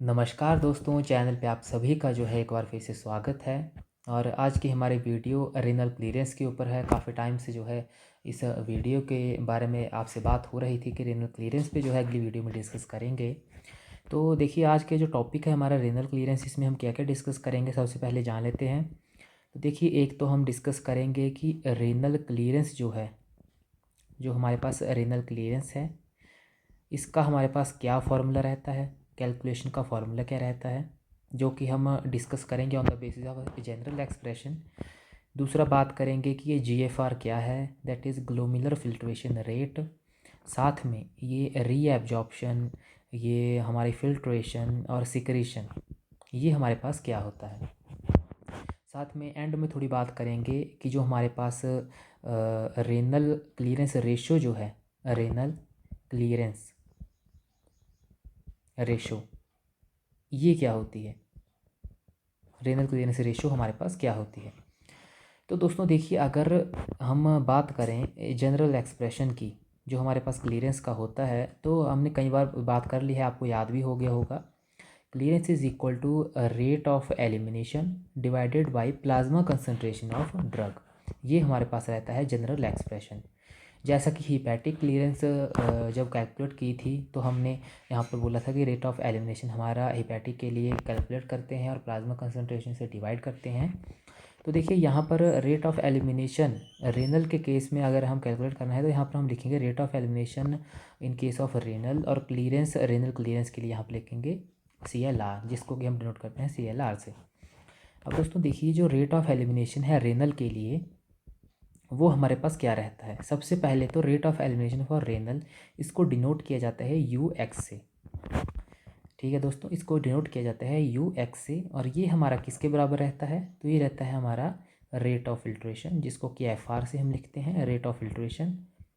नमस्कार दोस्तों, चैनल पे आप सभी का जो है एक बार फिर से स्वागत है। और आज की हमारी वीडियो रेनल क्लीयरेंस के ऊपर है। काफ़ी टाइम से जो है इस वीडियो के बारे में आपसे बात हो रही थी कि रेनल क्लीयरेंस पे जो है अगली वीडियो में डिस्कस करेंगे। तो देखिए, आज के जो टॉपिक है हमारा रेनल क्लीयरेंस, इसमें हम क्या क्या डिस्कस करेंगे सबसे पहले जान लेते हैं। तो देखिए, एक तो हम डिस्कस करेंगे कि रेनल क्लीयरेंस जो है, जो हमारे पास रेनल क्लीयरेंस है, इसका हमारे पास क्या फार्मूला रहता है, कैलकुलेशन का फार्मूला क्या रहता है, जो कि हम डिस्कस करेंगे on the basis of general expression. दूसरा बात करेंगे कि ये जीएफआर क्या है, that is glomerular filtration rate. साथ में ये रीएब्जॉर्प्शन, ये हमारी फिल्ट्रेशन और सिक्रीशन, ये हमारे पास क्या होता है। साथ में एंड में थोड़ी बात करेंगे कि जो हमारे पास रेनल क्लीयरेंस रेशो जो है, रेनल क्लीयरेंस रेशो, ये क्या होती है, रेनल क्लीयरेंस रेशो हमारे पास क्या होती है। तो दोस्तों देखिए, अगर हम बात करें जनरल एक्सप्रेशन की, जो हमारे पास क्लीयरेंस का होता है, तो हमने कई बार बात कर ली है, आपको याद भी हो गया होगा। Clearance is equal to rate of elimination divided by plasma concentration of drug. ये हमारे पास रहता है जनरल एक्सप्रेशन। जैसा कि हिपैटिक क्लीयरेंस जब कैलकुलेट की थी, तो हमने यहाँ पर बोला था कि रेट ऑफ एलिमिनेशन हमारा हिपैटिक के लिए कैलकुलेट करते हैं और प्लाज्मा कंसंट्रेशन से डिवाइड करते हैं। तो देखिए, यहाँ पर रेट ऑफ एलिमिनेशन रेनल के केस में अगर हम कैलकुलेट करना है, तो यहाँ पर हम लिखेंगे rate of elimination in case of renal, और क्लीयरेंस रेनल क्लीयरेंस के लिए यहाँ पर लिखेंगे CLR, जिसको कि हम डिनोट करते हैं CLR से। अब दोस्तों देखिए, जो रेट ऑफ एलिमिनेशन है रेनल के लिए, वो हमारे पास क्या रहता है। सबसे पहले तो rate of elimination for renal, इसको डिनोट किया जाता है UX से। ठीक है दोस्तों, इसको डिनोट किया जाता है UX से, और ये हमारा किसके बराबर रहता है, तो ये रहता है हमारा रेट ऑफ फिल्ट्रेशन, जिसको कि FR से हम लिखते हैं, rate of filtration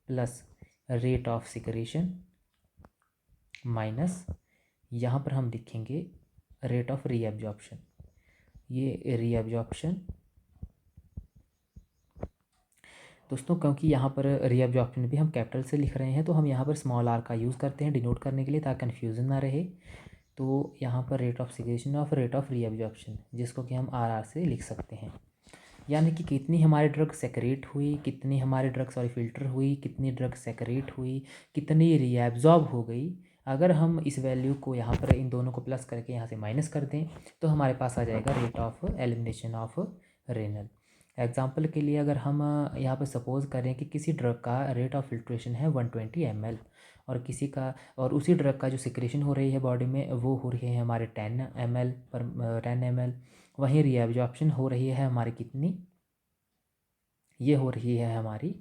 plus rate of secretion minus, यहाँ पर हम लिखेंगे रेट ऑफ रीअब्जॉर्प्शन। ये रीअब्जॉर्प्शन दोस्तों, क्योंकि यहाँ पर रीअब्जॉर्प्शन भी हम कैपिटल से लिख रहे हैं, तो हम यहाँ पर स्मॉल r का यूज़ करते हैं डिनोट करने के लिए, ताकि कन्फ्यूज़न ना रहे। तो यहाँ पर rate of secretion of rate of reabsorption, जिसको कि हम RR से लिख सकते हैं, यानी कि कितनी हमारी ड्रग सेक्रेट हुई, कितनी हमारी ड्रग फिल्टर हुई, कितनी ड्रग सेक्रेट हुई, कितनी रीएब्जॉर्ब हो गई। अगर हम इस वैल्यू को यहाँ पर इन दोनों को प्लस करके यहाँ से माइनस कर दें, तो हमारे पास आ जाएगा rate of elimination of renal. Example के लिए अगर हम यहाँ पर सपोज करें कि किसी ड्रग का रेट ऑफ फिल्ट्रेशन है 120 ml, और किसी का, और उसी ड्रग का जो सिक्रेशन हो रही है बॉडी में, वो हो रही है हमारे 10 ml, वहीं रीएब्जॉर्प्शन हो रही है हमारी कितनी, ये हो रही है हमारी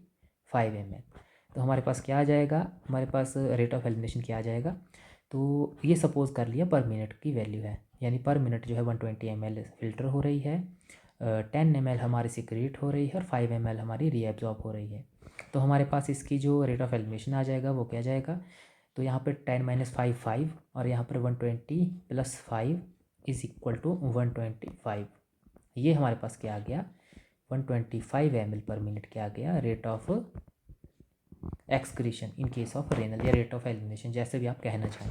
5 ml। तो हमारे पास क्या आ जाएगा, हमारे पास रेट ऑफ एलिमिनेशन क्या आ जाएगा। तो ये सपोज कर लिया पर मिनट की वैल्यू है, यानी पर मिनट जो है 120 ml फिल्टर हो रही है, 10 ml हमारी सिक्रेट हो रही है, और 5 ml हमारी रीएब्जॉर्ब हो रही है। तो हमारे पास इसकी जो रेट ऑफ एलिमिनेशन आ जाएगा वो क्या जाएगा, तो यहाँ पर 10 - 5 5, और यहाँ पर 120 + 5 इज इक्वल टू 125। ये हमारे पास क्या आ गया, 125 ml पर मिनट क्या आ गया, rate of excretion in case of renal, या रेट ऑफ एलिमिनेशन, जैसे भी आप कहना चाहें।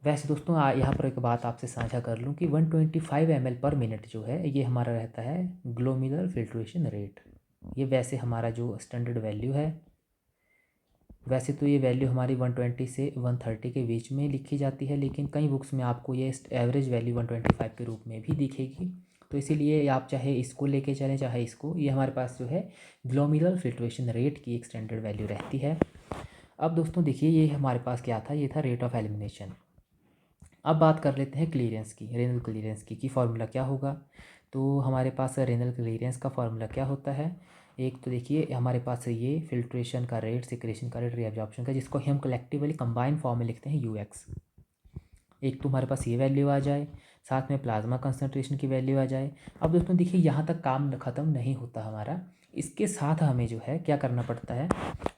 वैसे दोस्तों यहाँ पर एक बात आपसे साझा कर लूँ कि 125 ml पर मिनट जो है, ये हमारा रहता है ग्लोमेरुलर फिल्ट्रेशन रेट। ये वैसे हमारा जो स्टैंडर्ड वैल्यू है, वैसे तो ये वैल्यू हमारी 120 से 130 के बीच में लिखी जाती है, लेकिन कई बुक्स में आपको ये एवरेज वैल्यू 125 के रूप में भी दिखेगी। तो इसीलिए आप चाहे इसको लेके चलें चाहे इसको, ये हमारे पास जो है ग्लोमेरुलर फिल्ट्रेशन रेट की एक स्टैंडर्ड वैल्यू रहती है। अब दोस्तों देखिए, ये हमारे पास क्या था, ये था रेट ऑफ एलिमिनेशन। अब बात कर लेते हैं क्लीयरेंस की, रेनल क्लीयरेंस की फार्मूला क्या होगा। तो हमारे पास रेनल क्लीयरेंस का फार्मूला क्या होता है। एक तो देखिए, हमारे पास ये फिल्ट्रेशन का रेट, सिक्रेशन का रेट, रीअब्जॉर्प्शन का, जिसको हम कलेक्टिवली कंबाइन फॉर्म में लिखते हैं UX। एक तो हमारे पास ये वैल्यू आ जाए, साथ में प्लाज्मा कंसंट्रेशन की वैल्यू आ जाए। अब दोस्तों देखिए, यहाँ तक काम ख़त्म नहीं होता हमारा, इसके साथ हमें जो है क्या करना पड़ता है,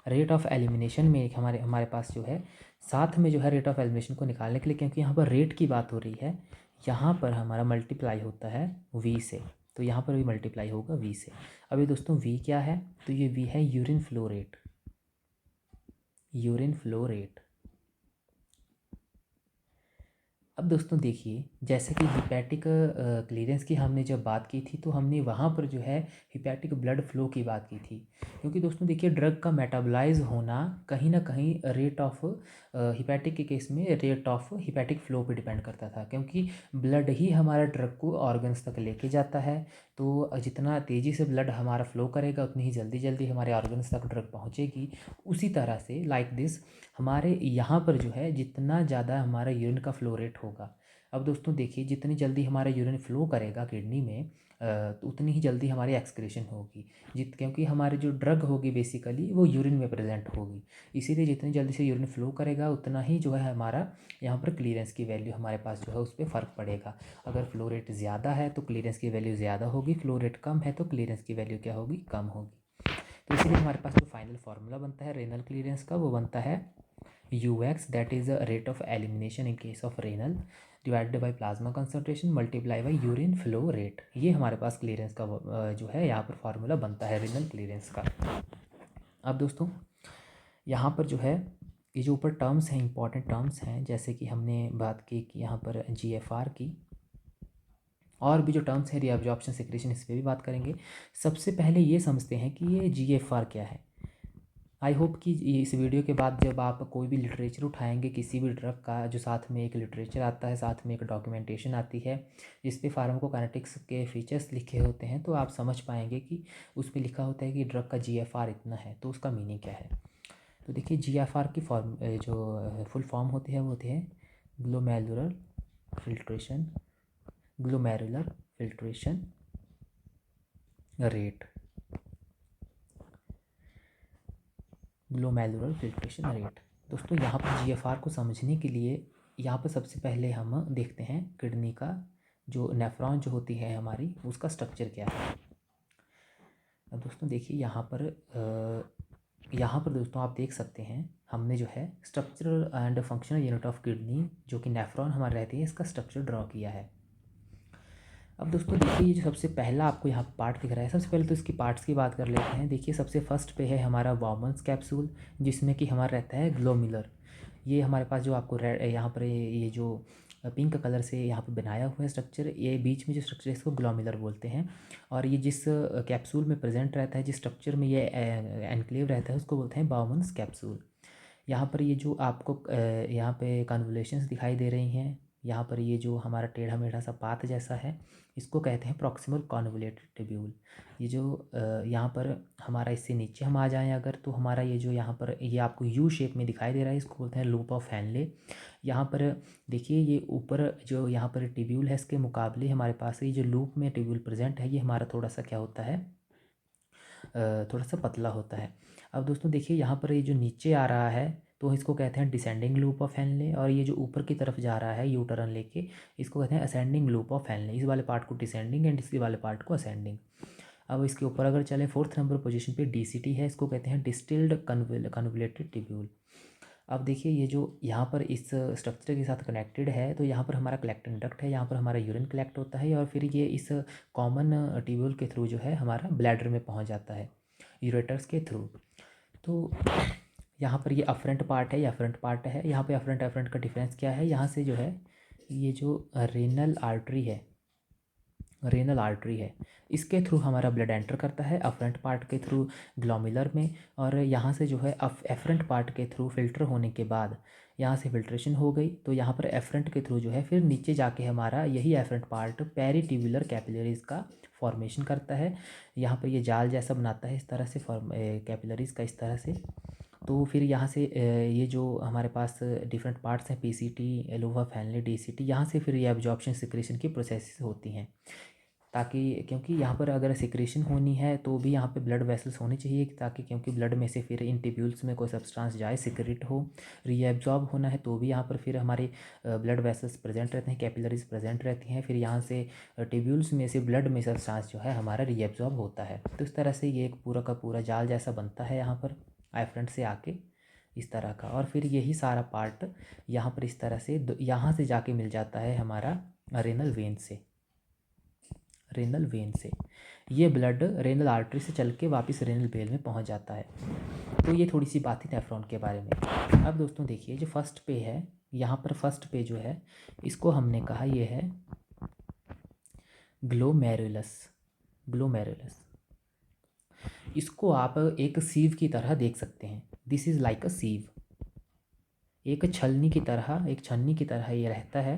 रेट ऑफ एलिमिनेशन में एक हमारे हमारे पास जो है साथ में जो है रेट ऑफ एलिमिनेशन को निकालने के लिए, क्योंकि यहाँ पर रेट की बात हो रही है, यहाँ पर हमारा मल्टीप्लाई होता है V से, तो यहाँ पर भी मल्टीप्लाई होगा V से। अभी दोस्तों V क्या है, तो ये V है urine flow rate, urine flow rate. अब दोस्तों देखिए, जैसे कि हिपैटिक क्लीयरेंस की हमने जब बात की थी, तो हमने वहाँ पर जो है हिपैटिक ब्लड फ्लो की बात की थी। क्योंकि दोस्तों देखिए, ड्रग का मेटाबोलाइज होना कहीं ना कहीं रेट ऑफ हिपैटिक के केस में रेट ऑफ हिपैटिक फ्लो पे डिपेंड करता था, क्योंकि ब्लड ही हमारा ड्रग को ऑर्गन्स तक लेके जाता है। तो जितना तेज़ी से ब्लड हमारा फ्लो करेगा, उतनी ही जल्दी जल्दी हमारे ऑर्गन्स तक ड्रग पहुँचेगी। उसी तरह से लाइक दिस हमारे यहाँ पर जो है जितना ज़्यादा हमारा यूरिन का फ्लो रेट होगा, अब दोस्तों देखिए, जितनी जल्दी हमारा यूरिन फ्लो करेगा किडनी में, तो उतनी ही जल्दी हमारी एक्सक्रीशन होगी। क्योंकि हमारी जो ड्रग होगी बेसिकली वो यूरिन में प्रेजेंट होगी, इसीलिए जितनी जल्दी से यूरिन फ्लो करेगा उतना ही जो है हमारा यहाँ पर क्लीयरेंस की वैल्यू हमारे पास जो है उस पर फ़र्क पड़ेगा। अगर फ्लो रेट ज़्यादा है तो क्लीयरेंस की वैल्यू ज़्यादा होगी, फ्लो रेट कम है तो क्लीयरेंस की वैल्यू क्या होगी, कम होगी। तो इसीलिए हमारे पास जो फाइनल फार्मूला बनता है रेनल क्लीयरेंस का, वो बनता है UX, that is the rate of elimination in case of renal, divided by plasma concentration multiply by urine flow rate. ये हमारे पास क्लीयरेंस का जो है यहाँ पर फार्मूला बनता है रेनल क्लीयरेंस का। अब दोस्तों यहाँ पर जो है ये जो ऊपर टर्म्स हैं, इंपॉर्टेंट टर्म्स हैं, जैसे कि हमने बात की कि यहाँ पर GFR की, और भी जो टर्म्स हैं रीअब्जॉर्प्शन सिक्रेशन, इस पर भी बात करेंगे। सबसे पहले ये समझते हैं कि ये GFR क्या है। आई होप कि इस वीडियो के बाद जब आप कोई भी लिटरेचर उठाएंगे किसी भी ड्रग का, जो साथ में एक लिटरेचर आता है, साथ में एक डॉक्यूमेंटेशन आती है जिस पे फार्माकोकाइनेटिक्स के फीचर्स लिखे होते हैं, तो आप समझ पाएंगे कि उसमें लिखा होता है कि ड्रग का GFR इतना है, तो उसका मीनिंग क्या है। तो देखिए, GFR की फॉर्म जो फुल फॉर्म होती है वो होती है glomerular filtration, glomerular filtration rate, glomerular filtration rate. दोस्तों यहाँ पर GFR को समझने के लिए यहाँ पर सबसे पहले हम देखते हैं किडनी का जो नेफ्रॉन जो होती है हमारी, उसका स्ट्रक्चर क्या है। अब दोस्तों देखिए, यहाँ पर दोस्तों आप देख सकते हैं हमने जो है structural and functional unit of kidney जो कि नेफ्रॉन हमारे रहती है, इसका स्ट्रक्चर ड्रॉ किया है। अब दोस्तों देखिए, ये जो सबसे पहला आपको यहाँ पार्ट दिख रहा है, सबसे पहले तो इसकी पार्ट्स की बात कर लेते हैं। देखिए, सबसे फर्स्ट पे है हमारा बॉमन्स कैप्सूल, जिसमें कि हमारा रहता है ग्लोमिलर। ये हमारे पास जो आपको रेड यहाँ पर ये जो पिंक कलर से यहाँ पर बनाया हुआ है स्ट्रक्चर, ये बीच में जो स्ट्रक्चर है इसको ग्लोमिलर बोलते हैं। और ये जिस कैप्सूल में प्रेजेंट रहता है, जिस स्ट्रक्चर में ये एनक्लेव रहता है, उसको बोलते हैं बॉमन्स कैप्सूल। यहाँ पर ये जो आपको यहाँ पे कन्वोल्यूशंस दिखाई दे रही हैं, यहाँ पर ये जो हमारा टेढ़ा मेढ़ा सा पाथ जैसा है, इसको कहते हैं प्रॉक्सिमल कॉन्वोलेटेड टिब्यूल। ये जो यहाँ पर हमारा इससे नीचे हम आ जाएं अगर, तो हमारा ये जो यहाँ पर ये आपको यू शेप में दिखाई दे रहा है, इसको बोलते हैं लूप ऑफ हैनले। यहाँ पर देखिए, ये ऊपर जो यहाँ पर टिब्यूल है, इसके मुकाबले हमारे पास ये जो लूप में टिब्यूल प्रेजेंट है, ये हमारा थोड़ा सा क्या होता है, थोड़ा सा पतला होता है। अब दोस्तों देखिए, यहाँ पर ये जो नीचे आ रहा है, तो इसको कहते हैं डिसेंडिंग लूप ऑफ हैनले, और ये जो ऊपर की तरफ जा रहा है यू टर्न लेके, इसको कहते हैं असेंडिंग लूप ऑफ हैनले। इस वाले पार्ट को डिसेंडिंग एंड इस वाले पार्ट को असेंडिंग। अब इसके ऊपर अगर चले, 4th नंबर पोजीशन पे DCT है, इसको कहते हैं डिस्टिल्ड कन्वोलेटेड टिब्यूल। अब देखिए, ये जो यहाँ पर इस स्ट्रक्चर के साथ कनेक्टेड है, तो यहाँ पर हमारा कलेक्टिंग डक्ट है, यहाँ पर हमारा यूरिन कलेक्ट होता है, और फिर ये इस कॉमन ट्यूब्यूल के थ्रू जो है हमारा ब्लैडर में पहुँच जाता है यूरेटर्स के थ्रू। तो यहाँ पर ये अफरेंट पार्ट है, ये अफरेंट पार्ट है। यहाँ पे अफरेंट अफरेंट का डिफरेंस क्या है, यहाँ से जो है ये जो रेनल आर्टरी है, रेनल आर्टरी है, इसके थ्रू हमारा ब्लड एंटर करता है अफरेंट पार्ट के थ्रू ग्लोमिलर में, और यहाँ से जो है एफरेंट पार्ट के थ्रू फिल्टर होने के बाद यहाँ से फिल्ट्रेशन हो गई, तो यहाँ पर एफरेंट के थ्रू जो है फिर नीचे जाके हमारा यही एफरेंट पार्ट पेरिट्यूबुलर कैपिलरीज का फॉर्मेशन करता है। यहाँ पर ये जाल जैसा बनाता है इस तरह से, कैपिलरीज का इस तरह से। तो फिर यहाँ से ये जो हमारे पास डिफरेंट पार्ट्स हैं, PCT, लोहा फैनले, DCT, यहाँ से फिर ये एब्जॉर्प्शन सिक्रेशन की प्रोसेसेस होती हैं, ताकि क्योंकि यहाँ पर अगर सिक्रेशन होनी है तो भी यहाँ पे ब्लड वेसल्स होने चाहिए, ताकि क्योंकि ब्लड में से फिर इन टिब्यूल्स में कोई सब्सटेंस जाए, सिक्रेट हो। रीएब्जॉर्ब होना है तो भी यहाँ पर फिर हमारे ब्लड वेसल्स प्रेजेंट रहते हैं, कैपिलरीज प्रेजेंट रहती हैं, फिर यहाँ से टिब्यूल्स में से ब्लड में सब्सटेंस जो है हमारा रीएब्जॉर्ब होता है। तो इस तरह से ये एक पूरा का पूरा जाल जैसा बनता है यहाँ पर एफरेंट से आके इस तरह का, और फिर यही सारा पार्ट यहाँ पर इस तरह से यहाँ से जाके मिल जाता है हमारा रेनल वेन से, रेनल वेन से। ये ब्लड रेनल आर्टरी से चल के वापस रेनल वेल में पहुंच जाता है। तो ये थोड़ी सी बात थी नेफ्रॉन के बारे में। अब दोस्तों देखिए, जो फर्स्ट पे है, यहाँ पर फर्स्ट पे जो है इसको हमने कहा ये है ग्लोमेरुलस। ग्लोमेरुलस, इसको आप एक सीव की तरह देख सकते हैं। दिस इज़ लाइक अ सीव, एक छलनी की तरह, एक छन्नी की तरह ये रहता है।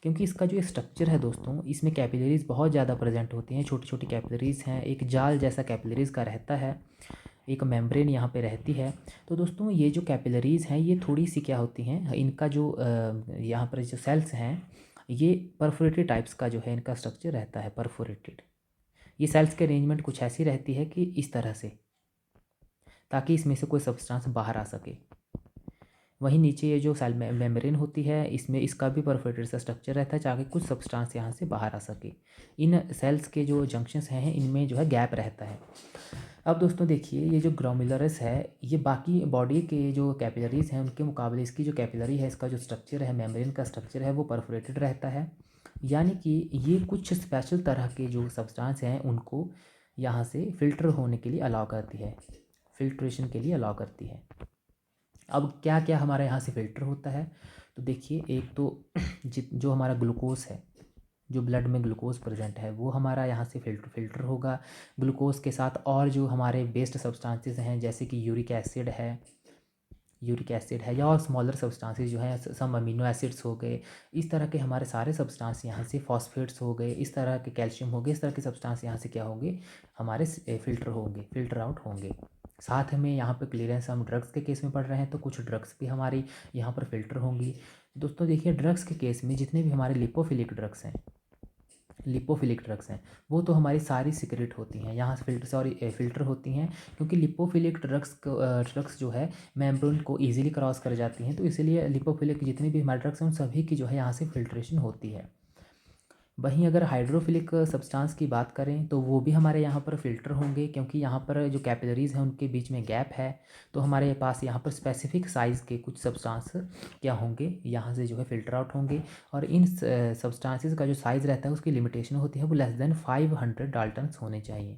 क्योंकि इसका जो स्ट्रक्चर है दोस्तों, इसमें कैपिलरीज बहुत ज़्यादा प्रेजेंट होती हैं, छोटी छोटी कैपिलरीज हैं, एक जाल जैसा कैपिलरीज का रहता है, एक मेम्ब्रेन यहाँ पे रहती है। तो दोस्तों ये जो कैपिलरीज हैं ये थोड़ी सी क्या होती हैं, इनका जो यहाँ पर जो सेल्स हैं ये परफोरेटेड टाइप्स का जो है इनका स्ट्रक्चर रहता है, परफोरेटेड। ये सेल्स की अरेंजमेंट कुछ ऐसी रहती है कि इस तरह से, ताकि इसमें से कोई सब्सटेंस बाहर आ सके। वहीं नीचे ये जो सेल मेम्ब्रेन होती है, इसमें इसका भी परफोरेटेड सा स्ट्रक्चर रहता है ताकि कुछ सब्सटेंस यहाँ से बाहर आ सके। इन सेल्स के जो जंक्शंस हैं इनमें जो है गैप रहता है। अब दोस्तों देखिए, ये जो ग्लोमेरुलस है ये बाकी बॉडी के जो कैपिलरीज हैं उनके मुकाबले इसकी जो कैपिलरी है, इसका जो स्ट्रक्चर है, मेम्ब्रेन का स्ट्रक्चर है, वो परफोरेटेड रहता है। यानी कि ये कुछ स्पेशल तरह के जो सब्सटेंस हैं उनको यहाँ से फिल्टर होने के लिए अलाउ करती है, फिल्ट्रेशन के लिए अलाउ करती है। अब क्या क्या हमारे यहाँ से फ़िल्टर होता है, तो देखिए, एक तो जो हमारा ग्लूकोज है, जो ब्लड में ग्लूकोज प्रेजेंट है वो हमारा यहाँ से फिल्टर होगा। ग्लूकोज के साथ और जो हमारे बेस्ड सब्सटेंसेस हैं जैसे कि यूरिक एसिड है या और स्मॉलर सब्सटेंसेस जो हैं, सम अमीनो एसिड्स हो गए, इस तरह के हमारे सारे सब्सटेंस यहाँ से, फॉस्फेट्स हो गए, इस तरह के कैल्शियम हो गए, इस तरह के सब्सटेंस यहाँ से क्या होंगे, हमारे फिल्टर आउट होंगे। साथ में यहाँ पे क्लियरेंस, हम ड्रग्स के केस में पढ़ रहे हैं तो कुछ ड्रग्स भी हमारी यहाँ पर फिल्टर होंगी। दोस्तों देखिए, ड्रग्स के केस में जितने भी हमारे लिपोफिलिक ड्रग्स हैं वो तो हमारी सारी सिक्रेट होती हैं, यहाँ से फिल्टर होती हैं। क्योंकि लिपोफिलिक ड्रग्स जो है मेम्ब्रेन को ईजिली क्रॉस कर जाती हैं, तो इसलिए लिपोफिलिक जितने भी हमारे ड्रग्स हैं उन सभी की जो है यहाँ से फिल्ट्रेशन होती है। वहीं अगर हाइड्रोफिलिक सब्सटेंस की बात करें तो वो भी हमारे यहाँ पर फ़िल्टर होंगे, क्योंकि यहाँ पर जो कैपिलरीज़ हैं उनके बीच में गैप है, तो हमारे पास यहाँ पर स्पेसिफिक साइज़ के कुछ सब्सटेंस क्या होंगे, यहाँ से जो है फ़िल्टर आउट होंगे। और इन सब्सटेंसेस का जो साइज़ रहता है उसकी लिमिटेशन होती है, वो लेस देन 500 डाल्टन्स होने चाहिए।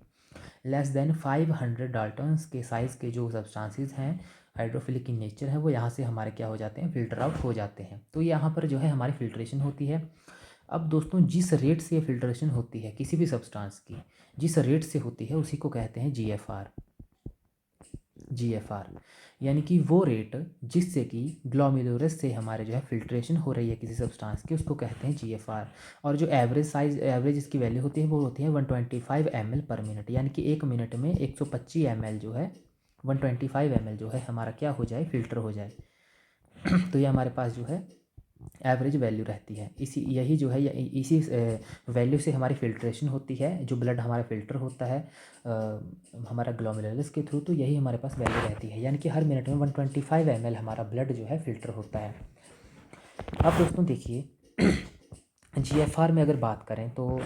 लेस देन 500 डाल्टन्स के साइज़ के जो सब्सटेंसेस हैं हाइड्रोफिलिक इन नेचर है, वो यहाँ से हमारे क्या हो जाते हैं, फ़िल्टर आउट हो जाते हैं। तो यहाँ पर जो है हमारी फ़िल्ट्रेशन होती है। अब दोस्तों जिस रेट से ये फिल्ट्रेशन होती है किसी भी सब्सटेंस की, जिस रेट से होती है उसी को कहते हैं जीएफआर। यानी कि वो रेट जिससे कि ग्लोमेरुलस से हमारे जो है फिल्ट्रेशन हो रही है किसी सब्सटेंस की, उसको कहते हैं जीएफआर। और जो एवरेज इसकी वैल्यू होती है वो होती है 125 ml पर मिनट। यानी कि 1 मिनट में 125 ml जो है, 125 ml जो है हमारा क्या हो जाए, फिल्टर हो जाए। तो ये हमारे पास जो है एवरेज वैल्यू रहती है। यही जो है इसी वैल्यू से हमारी फ़िल्ट्रेशन होती है, जो ब्लड हमारा फ़िल्टर होता है हमारा ग्लोमेरुलस के थ्रू, तो यही हमारे पास वैल्यू रहती है। यानी कि हर मिनट में 125 ml हमारा ब्लड जो है फ़िल्टर होता है। अब दोस्तों देखिए, जीएफआर में अगर बात करें तो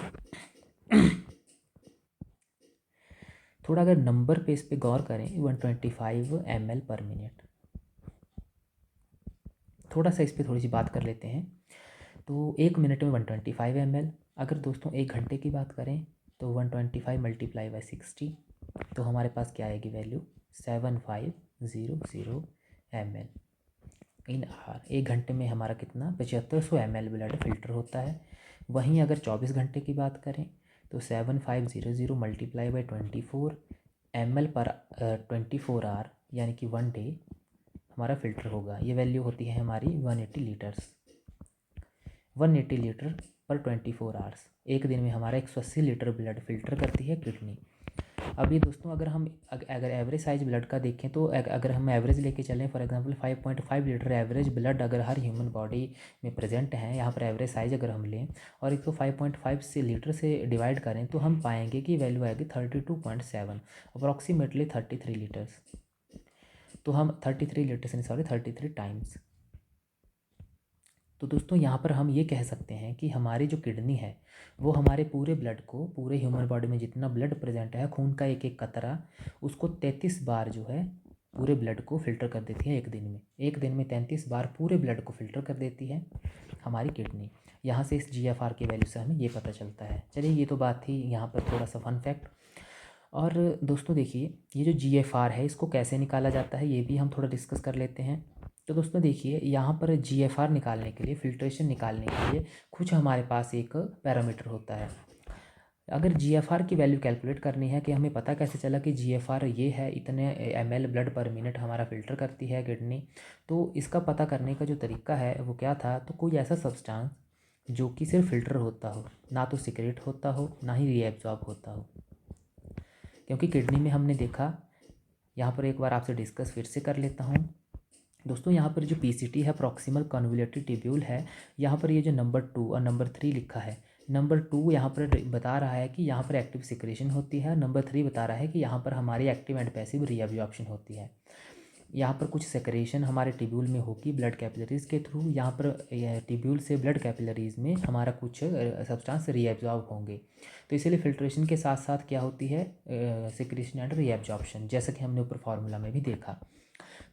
थोड़ा अगर नंबर पे इस पे गौर करें, 125 ml पर मिनट, थोड़ा सा इस पर थोड़ी सी बात कर लेते हैं। तो 1 मिनट में 125 ml। अगर दोस्तों 1 घंटे की बात करें तो 125 मल्टीप्लाई बाई 60, तो हमारे पास क्या आएगी वैल्यू, 7500 ml इन आर। 1 घंटे में हमारा कितना, 7500 ml ब्लड फिल्टर होता है। वहीं अगर 24 घंटे की बात करें तो 7500 मल्टीप्लाई बाई 24 ml पर 24 आवर, यानी कि 1 डे हमारा फ़िल्टर होगा। ये वैल्यू होती है हमारी 180 लीटर्स, 180 लीटर पर 24 आवर्स। एक दिन में हमारा 180 लीटर ब्लड फिल्टर करती है किडनी। अभी दोस्तों अगर एवरेज साइज ब्लड का देखें तो अगर हम एवरेज लेके चलें, for example 5.5 litre average blood अगर हर ह्यूमन बॉडी में प्रेजेंट है, यहाँ पर एवरेज साइज अगर हम लें और इसको 5.5 से लीटर से डिवाइड करें तो हम पाएंगे कि वैल्यू आएगी 32.7, अप्रॉक्सीमेटली 33 लीटर्स। तो हम 33 टाइम्स। तो दोस्तों यहाँ पर हम ये कह सकते हैं कि हमारी जो किडनी है वो हमारे पूरे ब्लड को, पूरे ह्यूमन बॉडी में जितना ब्लड प्रेजेंट है, खून का एक एक कतरा, उसको 33 बार जो है पूरे ब्लड को फ़िल्टर कर देती है एक दिन में 33 बार पूरे ब्लड को फ़िल्टर कर देती है हमारी किडनी। यहाँ से इस GFR की वैल्यू से हमें ये पता चलता है। चलिए ये तो बात थी यहाँ पर थोड़ा सा फन फैक्ट। और दोस्तों देखिए ये जो GFR है इसको कैसे निकाला जाता है ये भी हम थोड़ा डिस्कस कर लेते हैं। तो दोस्तों देखिए यहाँ पर GFR निकालने के लिए, फ़िल्ट्रेशन निकालने के लिए कुछ हमारे पास एक पैरामीटर होता है। अगर GFR की वैल्यू कैलकुलेट करनी है कि हमें पता कैसे चला कि GFR ये है, इतने ml ब्लड पर मिनट हमारा फ़िल्टर करती है किडनी, तो इसका पता करने का जो तरीका है वो क्या था, तो कोई ऐसा सब्सटेंस जो कि सिर्फ फ़िल्टर होता हो, ना तो सिक्रेट होता हो ना ही रीएब्जॉर्ब होता हो। क्योंकि किडनी में हमने देखा, यहाँ पर एक बार आपसे डिस्कस फिर से कर लेता हूँ दोस्तों। यहाँ पर जो PCT है, प्रॉक्सिमल कन्वोल्यूटिव ट्यूब्यूल है, यहाँ पर ये जो नंबर 2 और नंबर 3 लिखा है, नंबर 2 यहाँ पर बता रहा है कि यहाँ पर एक्टिव सिक्रेशन होती है, नंबर 3 बता रहा है कि यहाँ पर हमारी एक्टिव एंड पैसिव रीअब्जॉर्प्शन होती है। यहाँ पर कुछ सेक्रेशन हमारे ट्यूब्यूल में होगी ब्लड कैपिलरीज़ के थ्रू, यहाँ पर ट्यूब्यूल से ब्लड कैपिलरीज़ में हमारा कुछ सब्सटेंस रीअब्जॉर्ब होंगे। तो इसीलिए फिल्ट्रेशन के साथ साथ क्या होती है, सिक्रेशन एंड रीअब्जॉर्प्शन, जैसा कि हमने ऊपर फार्मूला में भी देखा।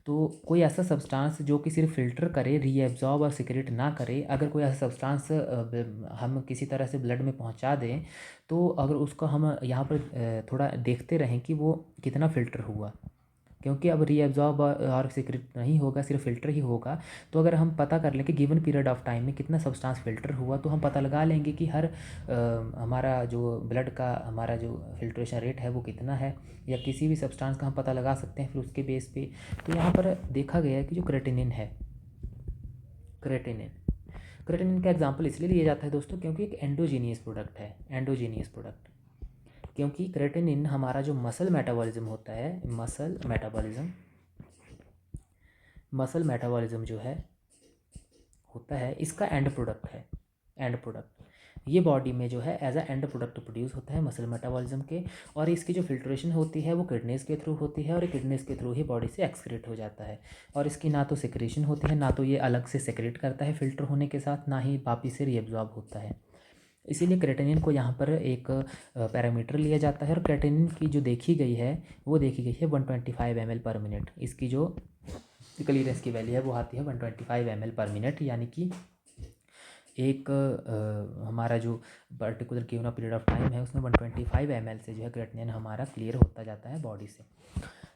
तो कोई ऐसा सब्सटेंस जो कि सिर्फ फ़िल्टर करे, रीएब्जॉर्ब और सिक्रेट ना करे, अगर कोई ऐसा सब्सटेंस हम किसी तरह से ब्लड में पहुंचा दें, तो अगर उसको हम यहाँ पर थोड़ा देखते रहें कि वो कितना फ़िल्टर हुआ, क्योंकि अब रीएब्जॉर्ब और सिक्रेट नहीं होगा, सिर्फ फ़िल्टर ही होगा। तो अगर हम पता कर लें कि गिवन पीरियड ऑफ टाइम में कितना सब्सटेंस फ़िल्टर हुआ, तो हम पता लगा लेंगे कि हमारा जो ब्लड का हमारा जो फिल्ट्रेशन रेट है वो कितना है, या किसी भी सब्सटेंस का हम पता लगा सकते हैं फिर उसके बेस पे। तो यहाँ पर देखा गया है कि जो क्रेटिनिन है, क्रेटिनिन का एग्जाम्पल इसलिए लिया जाता है दोस्तों क्योंकि एक एंडोजीनियस प्रोडक्ट है, एंडोजीनियस प्रोडक्ट। क्योंकि क्रेटिनिन हमारा जो मसल मेटाबॉलिज्म होता है, मसल मेटाबॉलिज्म जो है होता है, इसका एंड प्रोडक्ट ये बॉडी में जो है as a end product produce होता है मसल मेटाबॉलिज्म के। और इसकी जो फिल्ट्रेशन होती है वो किडनीज़ के थ्रू होती है, और किडनीज़ के थ्रू ही बॉडी से एक्सक्रीट हो जाता है। और इसकी ना तो सिक्रेशन होती है, ना तो ये अलग से सेक्रेट करता है फ़िल्टर होने के साथ, ना ही वापिस से रीअब्जॉर्ब होता है। इसीलिए क्रेटिनिन को यहाँ पर एक पैरामीटर लिया जाता है, और क्रेटिनिन की जो देखी गई है वो देखी गई है 125 ml पर मिनट। इसकी जो क्लीयरेंस की वैल्यू है वो आती है 125 ml पर मिनट, यानी कि एक हमारा जो particular given period of time है उसमें 125 ml से जो है क्रेटिनिन हमारा क्लियर होता जाता है बॉडी से।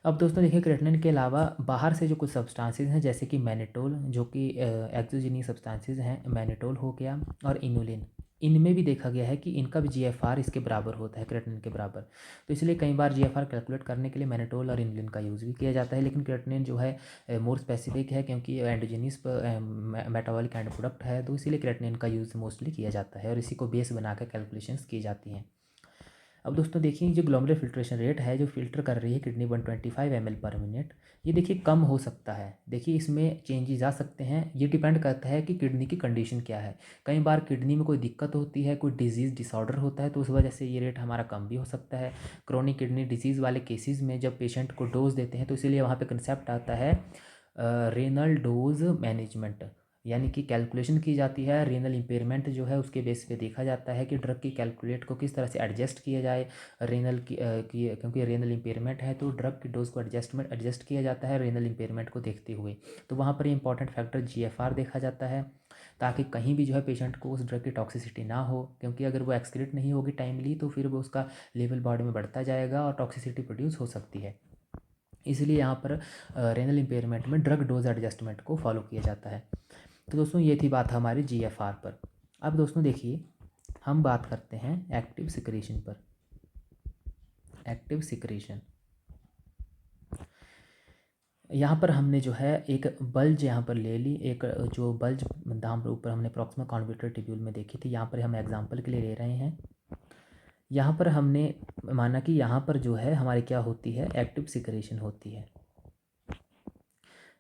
अब दोस्तों देखिए क्रेटिनिन के अलावा बाहर से जो कुछ सब्सटेंसेस हैं, जैसे कि मैनिटोल, जो कि एक्सोजीनियस सब्सटेंसेस हैं, मैनिटोल हो गया, और इनुलिन, इनमें भी देखा गया है कि इनका भी GFR इसके बराबर होता है, क्रेटिनिन के बराबर। तो इसलिए कई बार GFR कैलकुलेट करने के लिए मैनिटोल और इनुलिन का यूज़ भी किया जाता है, लेकिन क्रेटिनिन जो है मोर स्पेसिफिक है, क्योंकि एंडोजीनियस मेटाबॉलिक एंड प्रोडक्ट है, तो इसीलिए क्रेटिनिन का यूज़ मोस्टली किया जाता है, और इसी को बेस बनाकर कैलकुलेशंस की जाती हैं। अब दोस्तों देखिए जो ग्लोमेरुलर फिल्ट्रेशन रेट है, जो फिल्टर कर रही है किडनी 125 ml पर मिनट, ये देखिए कम हो सकता है। देखिए इसमें चेंजेस आ सकते हैं, ये डिपेंड करता है कि किडनी की कंडीशन क्या है। कई बार किडनी में कोई दिक्कत होती है, कोई डिजीज़ डिसऑर्डर होता है, तो उस वजह से ये रेट हमारा कम भी हो सकता है। क्रोनिक किडनी डिजीज़ वाले केसेस में जब पेशेंट को डोज देते हैं, तो इसीलिए वहाँ पर कंसेप्ट आता है रेनल डोज मैनेजमेंट, यानी कि कैलकुलेशन की जाती है रीनल इम्पेयरमेंट जो है उसके बेस पे देखा जाता है कि ड्रग की कैलकुलेट को किस तरह से एडजस्ट किया जाए रीनल की क्योंकि रीनल इम्पेयरमेंट है, तो ड्रग की डोज को एडजस्ट किया जाता है रीनल इम्पेयरमेंट को देखते हुए। तो वहाँ पर इंपॉर्टेंट फैक्टर GFR देखा जाता है, ताकि कहीं भी जो है पेशेंट को उस ड्रग की टॉक्सिसिटी ना हो, क्योंकि अगर वो एक्सक्रीट नहीं होगी टाइमली तो फिर वो उसका लेवल बॉडी में बढ़ता जाएगा और टॉक्सिसिटी प्रोड्यूस हो सकती है। इसलिए यहाँ पर रेनल इम्पेयरमेंट में ड्रग डोज एडजस्टमेंट को फॉलो किया जाता है। तो दोस्तों ये थी बात हमारी GFR पर। अब दोस्तों देखिए हम बात करते हैं एक्टिव सिक्रेशन पर। एक्टिव सिक्रेशन, यहाँ पर हमने जो है एक बल्ज यहाँ पर ले ली, एक जो बल्ज दाम ऊपर हमने प्रॉक्सिमल कॉन्वर्टर ट्यूब्यूल में देखी थी, यहाँ पर हम एग्जांपल के लिए ले रहे हैं। यहाँ पर हमने माना कि यहाँ पर जो है हमारी क्या होती है, एक्टिव सिक्रेशन होती है।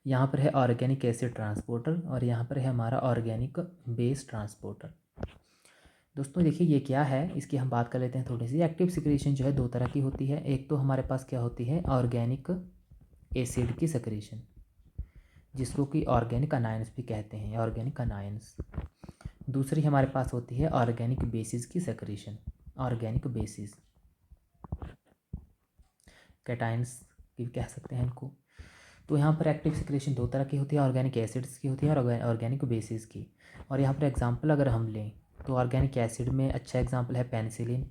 यहाँ पर है ऑर्गेनिक एसिड ट्रांसपोर्टर, और यहाँ पर है हमारा ऑर्गेनिक बेस ट्रांसपोर्टर। दोस्तों देखिए ये क्या है, इसकी हम बात कर लेते हैं थोड़ी सी। एक्टिव सिक्रेशन जो है दो तरह की होती है। एक तो हमारे पास क्या होती है, ऑर्गेनिक एसिड की सिक्रेशन, जिसको कि ऑर्गेनिक अनायंस भी कहते हैं, ऑर्गेनिक अनायंस। दूसरी हमारे पास होती है ऑर्गेनिक बेसिस की सिक्रेशन, ऑर्गेनिक बेसिस, कैटायंस भी कह सकते हैं इनको। तो यहाँ पर एक्टिव सिक्रेशन दो तरह की होती है, ऑर्गेनिक एसिड्स की होती है और ऑर्गेनिक बेसिस की। और यहाँ पर एग्जांपल अगर हम लें तो ऑर्गेनिक एसिड में अच्छा एग्जांपल है पेनिसिलिन,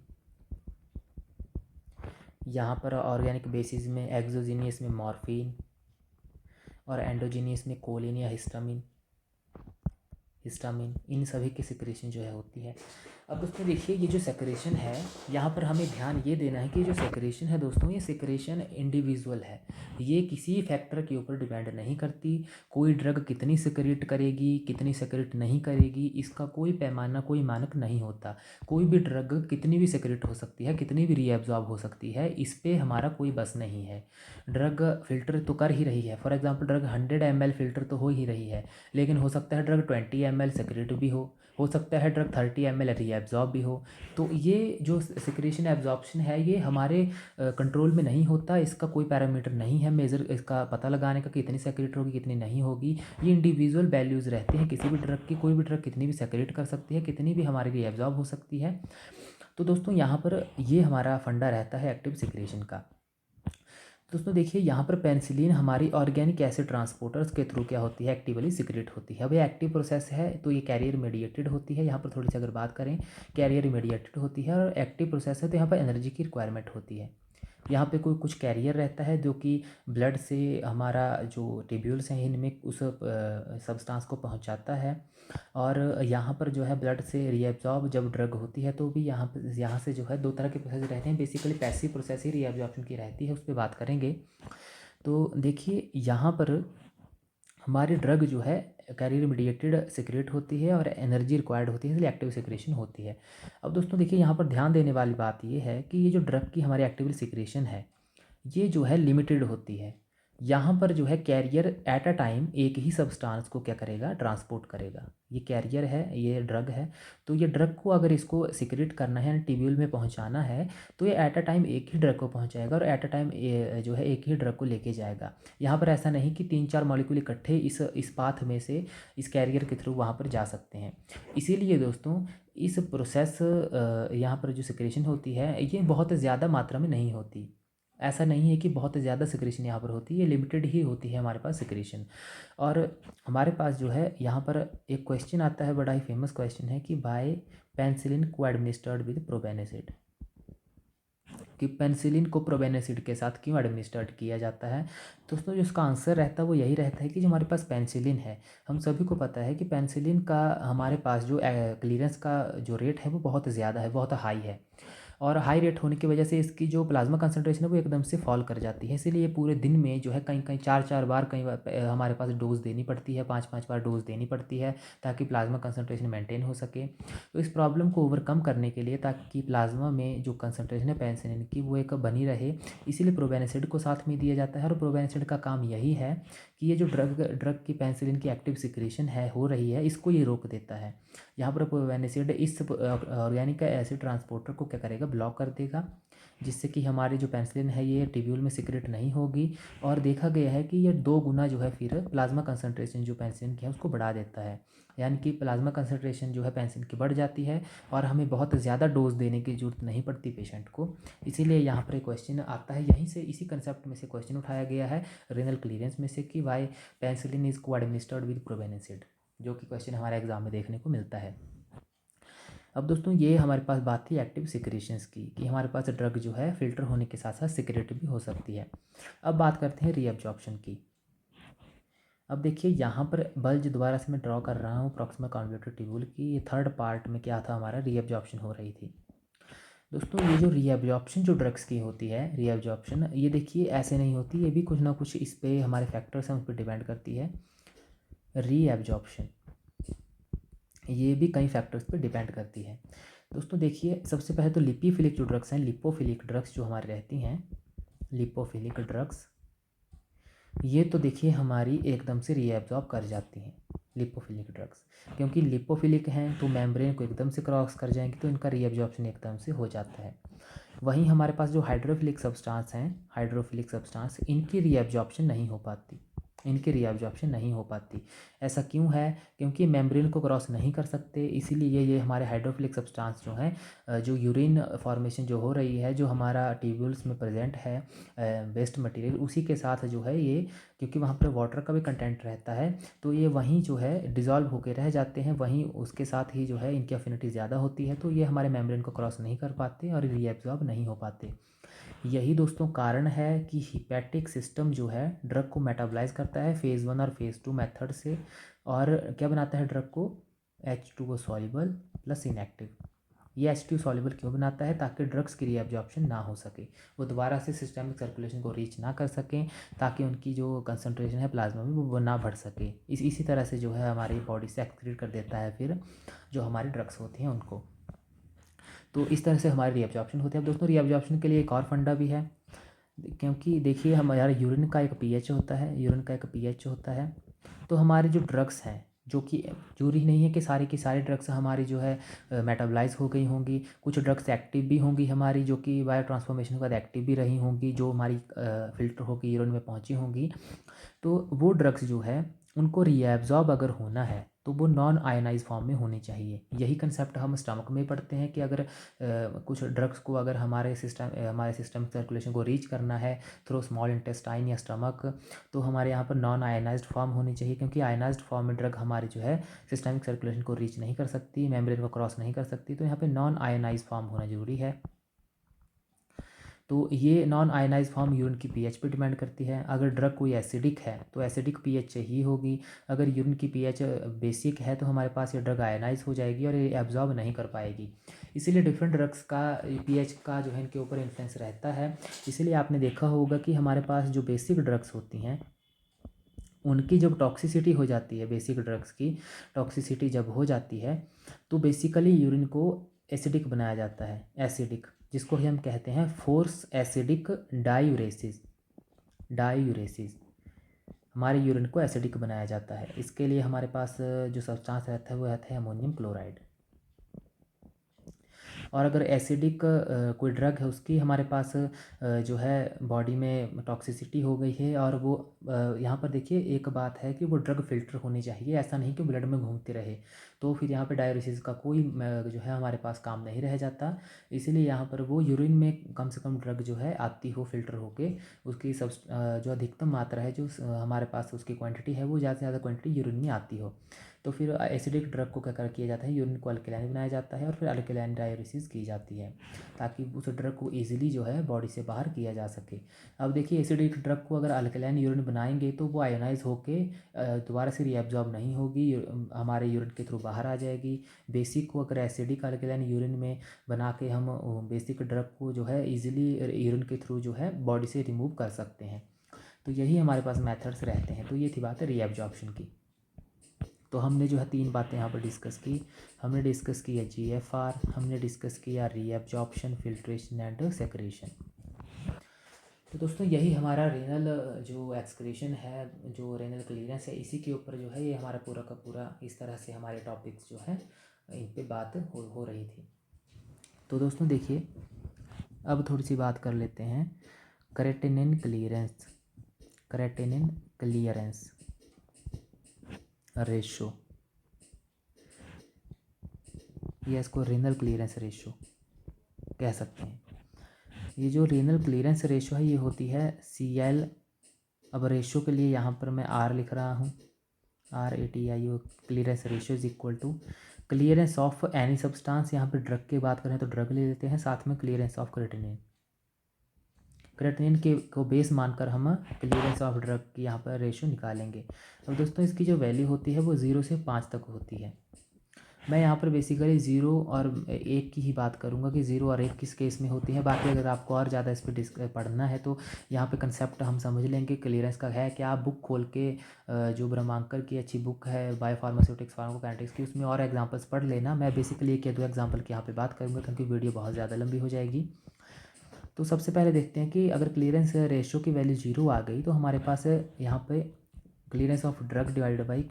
यहाँ पर ऑर्गेनिक बेसिस में एक्सोजीनियस में मॉर्फिन और एंडोजीनियस में कोलिन या हिस्टामिन, इन सभी की सिक्रेशन जो है होती है। अब दोस्तों देखिए ये जो सेक्रेशन है, यहाँ पर हमें ध्यान ये देना है कि जो सेक्रेशन है दोस्तों, ये सेक्रेशन इंडिविजुअल है, ये किसी फैक्टर के ऊपर डिपेंड नहीं करती। कोई ड्रग कितनी सेक्रेट करेगी, कितनी सेक्रेट नहीं करेगी, इसका कोई पैमाना, कोई मानक नहीं होता। कोई भी ड्रग कितनी भी सेक्रेट हो सकती है, कितनी भी रीएब्जॉर्ब हो सकती है, इस पर हमारा कोई बस नहीं है। ड्रग फिल्टर तो कर ही रही है, for example drug 100 ml filter तो हो ही रही है, लेकिन हो सकता है ड्रग 20 ml सेक्रेट भी हो सकता है ड्रग 30 ml रीएब्जॉर्ब भी हो। तो ये जो सिक्रेशन एब्जॉर्प्शन है ये हमारे कंट्रोल में नहीं होता, इसका कोई पैरामीटर नहीं है मेज़र इसका पता लगाने का कि कितनी सेक्रेट होगी कितनी नहीं होगी। ये इंडिविजुअल वैल्यूज़ रहते हैं किसी भी ड्रग की, कोई भी ड्रग कितनी भी सेक्रेट कर सकती है, कितनी भी हमारे रीएब्जॉर्ब हो सकती है। तो दोस्तों यहाँ पर ये हमारा फंडा रहता है एक्टिव सिक्रेशन का। दोस्तों देखिए यहाँ पर पेनिसिलिन हमारी ऑर्गेनिक एसिड ट्रांसपोर्टर्स के थ्रू क्या होती है, एक्टिवली सिक्रेट होती है। अब ये एक्टिव प्रोसेस है तो ये कैरियर मीडिएटेड होती है। यहाँ पर थोड़ी सी अगर बात करें, कैरियर मीडिएटेड होती है और एक्टिव प्रोसेस है तो यहाँ पर एनर्जी की रिक्वायरमेंट होती है। यहाँ पे कोई कुछ कैरियर रहता है जो कि ब्लड से हमारा जो टिब्यूल्स हैं इनमें उस सब्सटेंस को पहुँचाता है, और यहाँ पर जो है ब्लड से रीएब्जॉर्ब जब ड्रग होती है तो भी यहाँ से जो है दो तरह के प्रोसेस रहते हैं। बेसिकली पैसिव प्रोसेस ही रीएब्जॉर्प्शन की रहती है, उस पर बात करेंगे। तो देखिए यहाँ पर हमारी ड्रग जो है कैरियर मीडिएटेड सिक्रेट होती है और एनर्जी रिक्वायर्ड होती है, इसलिए एक्टिव सिक्रेशन होती है। अब दोस्तों देखिए यहाँ पर ध्यान देने वाली बात ये है कि ये जो ड्रग की हमारी एक्टिव सिक्रेशन है ये जो है लिमिटेड होती है। यहाँ पर जो है कैरियर एट अ टाइम एक ही सब्सटेंस को क्या करेगा, ट्रांसपोर्ट करेगा। ये कैरियर है, ये ड्रग है, तो ये ड्रग को अगर इसको सिक्रेट करना है, ट्यूब्यूल में पहुँचाना है, तो ये एट अ टाइम एक ही ड्रग को पहुँचाएगा और एट अ टाइम जो है एक ही ड्रग को लेके जाएगा। यहाँ पर ऐसा नहीं कि 3-4 मॉलिक्यूल इकट्ठे इस पाथ में से इस कैरियर के थ्रू वहाँ पर जा सकते हैं। इसीलिए दोस्तों इस प्रोसेस यहाँ पर जो सिक्रेशन होती है ये बहुत ज़्यादा मात्रा में नहीं होती। ऐसा नहीं है कि बहुत ज़्यादा सिक्रेशन यहाँ पर होती है, ये लिमिटेड ही होती है हमारे पास सिक्रेशन। और हमारे पास जो है यहाँ पर एक क्वेश्चन आता है, बड़ा ही फेमस क्वेश्चन है कि बाय पेनिसिलिन को एडमिनिस्टर्ड विद प्रोबेनिसिड, कि पेनिसिलिन को प्रोबेनिसिड के साथ क्यों एडमिनिस्टर्ड किया जाता है। दोस्तों जो इसका आंसर रहता है वो यही रहता है कि जो हमारे पास पेनिसिलिन है, हम सभी को पता है कि पेनिसिलिन का हमारे पास जो क्लीयरेंस का जो रेट है वो बहुत ज़्यादा है, बहुत हाई है, और हाई रेट होने की वजह से इसकी जो प्लाज्मा कंसंट्रेशन है वो एकदम से फॉल कर जाती है। इसीलिए पूरे दिन में जो है कहीं कहीं 4-4 बार, कई बार हमारे पास डोज देनी पड़ती है, 5-5 बार डोज देनी पड़ती है ताकि प्लाज्मा कंसंट्रेशन मेंटेन हो सके। तो इस प्रॉब्लम को ओवरकम करने के लिए, ताकि प्लाज्मा में जो कंसंट्रेशन है पेनिसिलिन की वो एक बनी रहे, इसीलिए प्रोबेनिसिड को साथ में दिया जाता है। और प्रोबेनिसिड का काम यही है कि ये जो ड्रग की पेनिसिलिन की एक्टिव सिक्रेशन है हो रही है इसको ये रोक देता है। यहाँ पर प्रोबेनिसिड इस ऑर्गेनिक एसिड ट्रांसपोर्टर को क्या करेगा, ब्लॉक कर देगा, जिससे कि हमारी जो पेनिसिलिन है ये टिब्यूल में सिक्रेट नहीं होगी। और देखा गया है कि ये 2 गुना जो है फिर प्लाज्मा कंसंट्रेशन जो पेनिसिलिन की है उसको बढ़ा देता है, यानी कि प्लाज्मा कंसंट्रेशन जो है पेनिसिलिन की बढ़ जाती है और हमें बहुत ज़्यादा डोज देने की ज़रूरत नहीं पड़ती पेशेंट को। इसीलिए यहाँ पर एक क्वेश्चन आता है, यहीं से इसी कंसेप्ट में से क्वेश्चन उठाया गया है रेनल क्लीयरेंस में से कि वाई पेनिसिलिन इज को एडमिनिस्टर्ड विद प्रोबेनिसिड, जो कि क्वेश्चन हमारे एग्जाम में देखने को मिलता है। अब दोस्तों ये हमारे पास बात थी एक्टिव सिक्रेशंस की, कि हमारे पास ड्रग जो है फिल्टर होने के साथ साथ सिक्रेट भी हो सकती है। अब बात करते हैं रीअब्जॉर्प्शन की। अब देखिए यहाँ पर बल्ज दोबारा से मैं ड्रॉ कर रहा हूँ प्रॉक्सिमल कॉन्वोल्यूटर ट्यूब्यूल की। ये थर्ड पार्ट में क्या था, हमारा रीअब्जॉर्प्शन हो रही थी। दोस्तों ये जो रीअब्जॉर्प्शन जो ड्रग्स की होती है, रीअब्जॉर्प्शन ये देखिए ऐसे नहीं होती, ये भी कुछ ना कुछ इस पर हमारे फैक्टर्स हैं उस पर डिपेंड करती है। रीअब्जॉर्प्शन ये भी कई फैक्टर्स पे डिपेंड करती है। दोस्तों देखिए सबसे पहले तो लिपोफिलिक जो ड्रग्स हैं, लिपोफिलिक ड्रग्स जो हमारी रहती हैं, लिपोफिलिक ड्रग्स ये तो देखिए हमारी एकदम से रीएब्जॉर्ब कर जाती हैं लिपोफिलिक ड्रग्स, क्योंकि लिपोफिलिक हैं तो मेम्ब्रेन को एकदम से क्रॉस कर जाएंगे तो इनका रीएब्जॉर्प्शन एकदम से हो जाता है। वहीं हमारे पास जो हाइड्रोफिलिक सब्सटेंस हैं, हाइड्रोफिलिक सब्सटेंस, इनकी रीएब्जॉर्प्शन नहीं हो पाती। इनकी रीअब्जॉर्प्शन नहीं हो पाती। ऐसा क्यों है? क्योंकि मेम्ब्रेन को क्रॉस नहीं कर सकते, इसीलिए ये हमारे हाइड्रोफिलिक सब्सटेंस जो हैं जो यूरिन फॉर्मेशन जो हो रही है, जो हमारा ट्यूब्यूल्स में प्रेजेंट है वेस्ट मटेरियल, उसी के साथ जो है ये, क्योंकि वहाँ पर वाटर का भी कंटेंट रहता है, तो ये वहीं जो है डिज़ोल्व होकर रह जाते हैं, वहीं उसके साथ ही जो है इनकी अफिनिटी ज़्यादा होती है, तो ये हमारे मेम्ब्रेन को क्रॉस नहीं कर पाते और रीअब्जॉर्ब नहीं हो पाते। यही दोस्तों कारण है कि हिपैटिक सिस्टम जो है ड्रग को मेटाबोलाइज करता है फ़ेज़ 1 और फ़ेज़ 2 मेथड से, और क्या बनाता है ड्रग को? H2O soluble plus inactive. ये H2O सॉल्युबल क्यों बनाता है? ताकि ड्रग्स की रीअब्जॉर्प्शन ना हो सके, वो दोबारा से सिस्टमिक सर्कुलेशन को रीच ना कर सकें, ताकि उनकी जो कंसंट्रेशन है प्लाज्मा में वो ना बढ़ सके। इसी तरह से जो है हमारी बॉडी से एक्सक्रीट कर देता है फिर जो हमारी ड्रग्स होती हैं उनको। तो इस तरह से हमारी रीअब्जॉर्प्शन होती है। अब दोस्तों रीअब्जॉर्प्शन के लिए एक और फंडा भी है, क्योंकि देखिए हमारा यूरिन का एक पीएच होता है, यूरिन का एक पीएच होता है, तो हमारे जो ड्रग्स हैं, जो कि जरूरी नहीं है कि सारी की सारी ड्रग्स हमारी जो है मेटाबोलाइज हो गई होंगी, कुछ ड्रग्स एक्टिव भी होंगी हमारी, जो कि बायो ट्रांसफॉर्मेशन के बाद एक्टिव भी रही होंगी, जो हमारी फ़िल्टर होकर यूरिन में पहुंची होंगी। तो वो ड्रग्स जो है उनको रीएब्जॉर्ब अगर होना है तो वो नॉन आयनाइज फॉर्म में होनी चाहिए। यही कंसेप्ट हम स्टमक में पढ़ते हैं कि अगर कुछ ड्रग्स को अगर हमारे सिस्टम सर्कुलेशन को रीच करना है थ्रू स्मॉल इंटेस्टाइन या स्टमक, तो हमारे यहाँ पर नॉन आयनाइज्ड फॉर्म होनी चाहिए, क्योंकि आयनाइज्ड फॉर्म में ड्रग हमारी जो है सिस्टमिक सर्कुलेशन को रीच नहीं कर सकती, मेम्ब्रेन को क्रॉस नहीं कर सकती, तो यहाँ पे नॉन आयनाइज फॉर्म होना ज़रूरी है। तो ये नॉन आयनाइज फॉर्म यूरिन की पीएच पे डिपेंड करती है। अगर ड्रग कोई एसिडिक है तो एसिडिक पीएच ही होगी, अगर यूरिन की पीएच बेसिक है तो हमारे पास ये ड्रग आयनाइज हो जाएगी और ये एब्जॉर्ब नहीं कर पाएगी। इसीलिए डिफरेंट ड्रग्स का पीएच का जो है इनके ऊपर इन्फ्लुएंस रहता है। इसीलिए आपने देखा होगा कि हमारे पास जो बेसिक ड्रग्स होती हैं उनकी जब टॉक्सिसिटी हो जाती है, बेसिक ड्रग्स की टॉक्सिसिटी जब हो जाती है तो बेसिकली यूरिन को एसिडिक बनाया जाता है, एसिडिक, जिसको हम कहते हैं फोर्स एसिडिक डायूरेसिस। डायूरेसिस हमारे यूरिन को एसिडिक बनाया जाता है। इसके लिए हमारे पास जो सब्सटेंस रहता है वो रहता है अमोनियम क्लोराइड। और अगर एसिडिक कोई ड्रग है उसकी हमारे पास जो है बॉडी में टॉक्सिसिटी हो गई है, और वो यहाँ पर देखिए एक बात है कि वो ड्रग फिल्टर होनी चाहिए, ऐसा नहीं कि ब्लड में घूमते रहे, तो फिर यहाँ पे डायलिसिस का कोई जो है हमारे पास काम नहीं रह जाता। इसीलिए यहाँ पर वो यूरिन में कम से कम ड्रग जो है आती हो फिल्टर होके, उसकी सब जो अधिकतम मात्रा है जो हमारे पास उसकी क्वांटिटी है वो ज़्यादा से ज़्यादा क्वांटिटी यूरिन में आती हो, तो फिर एसिडिक ड्रग को क्या किया जाता है, यूरिन को अल्कलाइन बनाया जाता है और फिर अल्कलाइन डायूरेसिस की जाती है, ताकि उस ड्रग को ईजिली जो है बॉडी से बाहर किया जा सके। अब देखिए एसिडिक ड्रग को अगर अल्कलाइन यूरिन बनाएंगे तो वो आयोनाइज होके दोबारा से रीअब्जॉर्ब नहीं होगी, हमारे यूरिन के थ्रू बाहर आ जाएगी। बेसिक को अगर एसिडिक अल्कलाइन यूरिन में बना के हम बेसिक ड्रग को जो है ईजिली यूरिन के थ्रू जो है बॉडी से रिमूव कर सकते हैं। तो यही हमारे पास मेथड्स रहते हैं। तो ये थी बात है रीअब्जॉर्प्शन की। तो हमने जो है 3 बातें यहाँ पर डिस्कस की। हमने डिस्कस किया जीएफआर, हमने डिस्कस किया रीअब्जॉर्प्शन, फिल्ट्रेशन एंड सेक्रेशन। तो दोस्तों यही हमारा रेनल जो एक्सक्रीशन है, जो रेनल क्लीयरेंस है, इसी के ऊपर जो है ये हमारा पूरा का पूरा इस तरह से हमारे टॉपिक्स जो है इन पे बात हो रही थी। तो दोस्तों देखिए अब थोड़ी सी बात कर लेते हैं creatinine clearance, creatinine clearance ratio, या इसको रेनल क्लीयरेंस रेशो कह सकते हैं। ये जो रेनल क्लीयरेंस रेशो है ये होती है CL। अब रेशो के लिए यहाँ पर मैं R लिख रहा हूँ, RATIO, clearance ratio is equal to clearance of any substance. यहाँ पर ड्रग की बात करें तो ड्रग ले लेते हैं, साथ में क्लीयरेंस ऑफ क्रेटिनिन। क्रेटिनिन के को बेस मानकर हम क्लीयरेंस ऑफ ड्रग की यहाँ पर रेशो निकालेंगे। अब दोस्तों इसकी जो वैल्यू होती है वो 0 से 5 तक होती है। मैं यहाँ पर बेसिकली 0 और 1 की ही बात करूँगा कि 0 और 1 किस केस में होती है। बाकी अगर आपको और ज़्यादा इस पर पढ़ना है तो यहाँ पे कंसेप्ट हम समझ लेंगे क्लीयरेंस का है क्या। आप बुक खोल के जो ब्रह्मांकर की अच्छी बुक है बायोफार्मास्यूटिक्स फार्माकोकाइनेटिक्स की, उसमें और एग्जांपल्स पढ़ लेना। मैं बेसिकली 1 या 2 एग्जांपल की यहाँ पे बात करूँगा क्योंकि वीडियो बहुत ज़्यादा लंबी हो जाएगी। तो सबसे पहले देखते हैं कि अगर क्लीयरेंस रेशो की वैल्यू 0 आ गई तो हमारे पास यहाँ पे clearance of drug divided by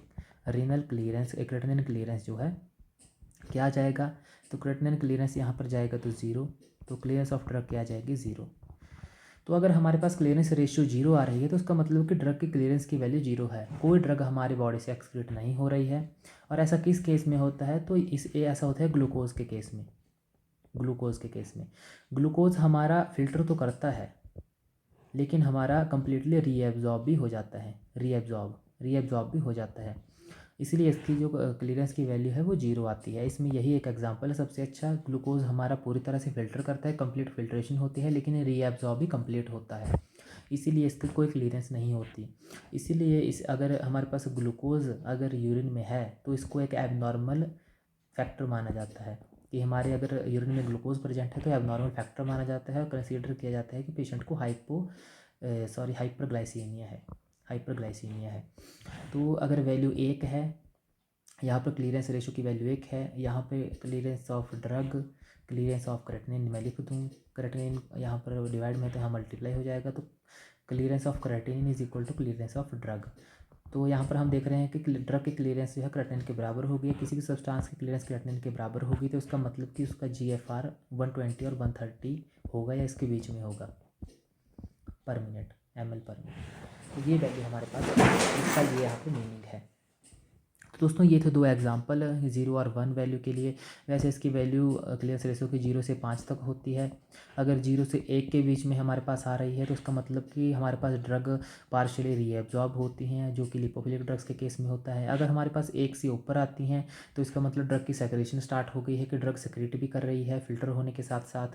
renal clearance, creatinine clearance जो है क्या आ जाएगा। तो क्रेटिनिन क्लीयरेंस यहाँ पर जाएगा तो 0, तो क्लीयरेंस ऑफ ड्रग क्या आ जाएगी 0। तो अगर हमारे पास क्लीयरेंस रेशियो 0 आ रही है तो उसका मतलब कि ड्रग की क्लीयरेंस की वैल्यू 0 है, कोई ड्रग हमारी बॉडी से एक्सक्रीट नहीं हो रही है। और ऐसा किस केस में होता है, तो ऐसा होता है ग्लूकोज के केस में। ग्लूकोज के केस में ग्लूकोज हमारा फिल्टर तो करता है, लेकिन हमारा कम्प्लीटली रीएब्जॉर्ब भी हो जाता है, रीएब्जॉर्ब भी हो जाता है। इसलिए इसकी जो क्लीयरेंस की वैल्यू है वो 0 आती है। इसमें यही एक एग्जांपल है सबसे अच्छा। ग्लूकोज हमारा पूरी तरह से फ़िल्टर करता है, कंप्लीट फिल्ट्रेशन होती है, लेकिन रीएब्जॉर्ब भी कंप्लीट होता है, इसीलिए इसकी कोई क्लीयरेंस नहीं होती। इसीलिए इस अगर हमारे पास ग्लूकोज अगर यूरिन में है तो इसको एक एबनॉर्मल फैक्टर माना जाता है, कि हमारे अगर यूरिन में ग्लूकोज प्रेजेंट है तो एबनॉर्मल फैक्टर माना जाता है और कंसीडर किया जाता है कि पेशेंट को हाइपरग्लाइसीमिया है। तो अगर वैल्यू 1 है, यहाँ पर क्लीयरेंस रेशो की वैल्यू 1 है, यहाँ पे clearance of drug, clearance of creatinine मैं लिख दूँ, क्रेटिनिन यहाँ पर डिवाइड में तो यहाँ मल्टीप्लाई हो जाएगा, तो clearance of creatinine is equal to clearance of drug. तो यहाँ पर हम देख रहे हैं कि ड्रग की क्लीयरेंस जो है क्रेटिनिन के बराबर होगी, किसी भी सब्सटेंस की क्लीयरेंस क्रेटिनिन के बराबर होगी, तो उसका मतलब कि उसका GFR 120 और 130 होगा या इसके बीच में होगा पर मिनट, ml/min। तो ये वैल्यू हमारे पास इसका ये यहाँ पे मीनिंग है। तो दोस्तों ये थे 2 एग्जांपल 0 और 1 वैल्यू के लिए। वैसे इसकी वैल्यू क्लीयरेंस रेशो की 0 से 5 तक होती है। अगर 0 से 1 के बीच में हमारे पास आ रही है तो उसका मतलब कि हमारे पास ड्रग पार्शियली रीएब्जॉर्ब होती हैं, जो कि लिपोफिलिक ड्रग्स के केस में होता है। अगर हमारे पास 1 से ऊपर आती हैं तो इसका मतलब ड्रग की सेक्रेशन स्टार्ट हो गई है, कि ड्रग सेक्रेट भी कर रही है फिल्टर होने के साथ साथ।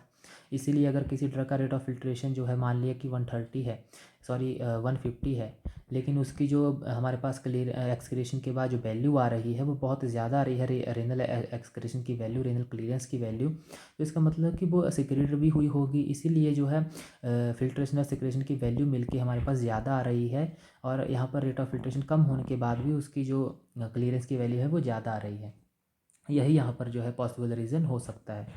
इसीलिए अगर किसी ड्रग का रेट ऑफ फिल्ट्रेशन जो है मान लिया कि 150 है, लेकिन उसकी जो हमारे पास क्लियर एक्सक्रीशन के बाद जो वैल्यू आ रही है वो बहुत ज़्यादा आ रही है, रेनल एक्सक्रीशन की वैल्यू, रेनल क्लीयरेंस की वैल्यू, तो इसका मतलब कि वो सिक्रेट भी हुई होगी। इसीलिए जो है फिल्ट्रेशन और सिक्रेशन की वैल्यू मिलके हमारे पास ज़्यादा आ रही है, और यहाँ पर रेट ऑफ फिल्ट्रेशन कम होने के बाद भी उसकी जो क्लीयरेंस की वैल्यू है वो ज़्यादा आ रही है। यही यहाँ पर जो है पॉसिबल रीज़न हो सकता है।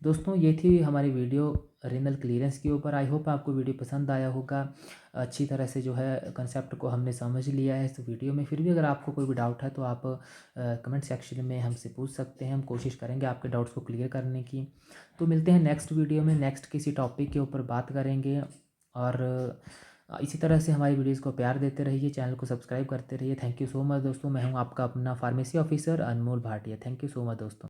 दोस्तों ये थी हमारी वीडियो रेनल क्लीयरेंस के ऊपर। आई होप आपको वीडियो पसंद आया होगा, अच्छी तरह से जो है कंसेप्ट को हमने समझ लिया है इस वीडियो में। फिर भी अगर आपको कोई भी डाउट है तो आप कमेंट सेक्शन में हमसे पूछ सकते हैं, हम कोशिश करेंगे आपके डाउट्स को क्लियर करने की। तो मिलते हैं नेक्स्ट वीडियो में, नेक्स्ट किसी टॉपिक के ऊपर बात करेंगे। और इसी तरह से हमारी वीडियोज़ को प्यार देते रहिए, चैनल को सब्सक्राइब करते रहिए। थैंक यू सो मच दोस्तों। मैं हूँ आपका अपना pharmacy officer Anmol Bhatia. Thank you so much दोस्तों।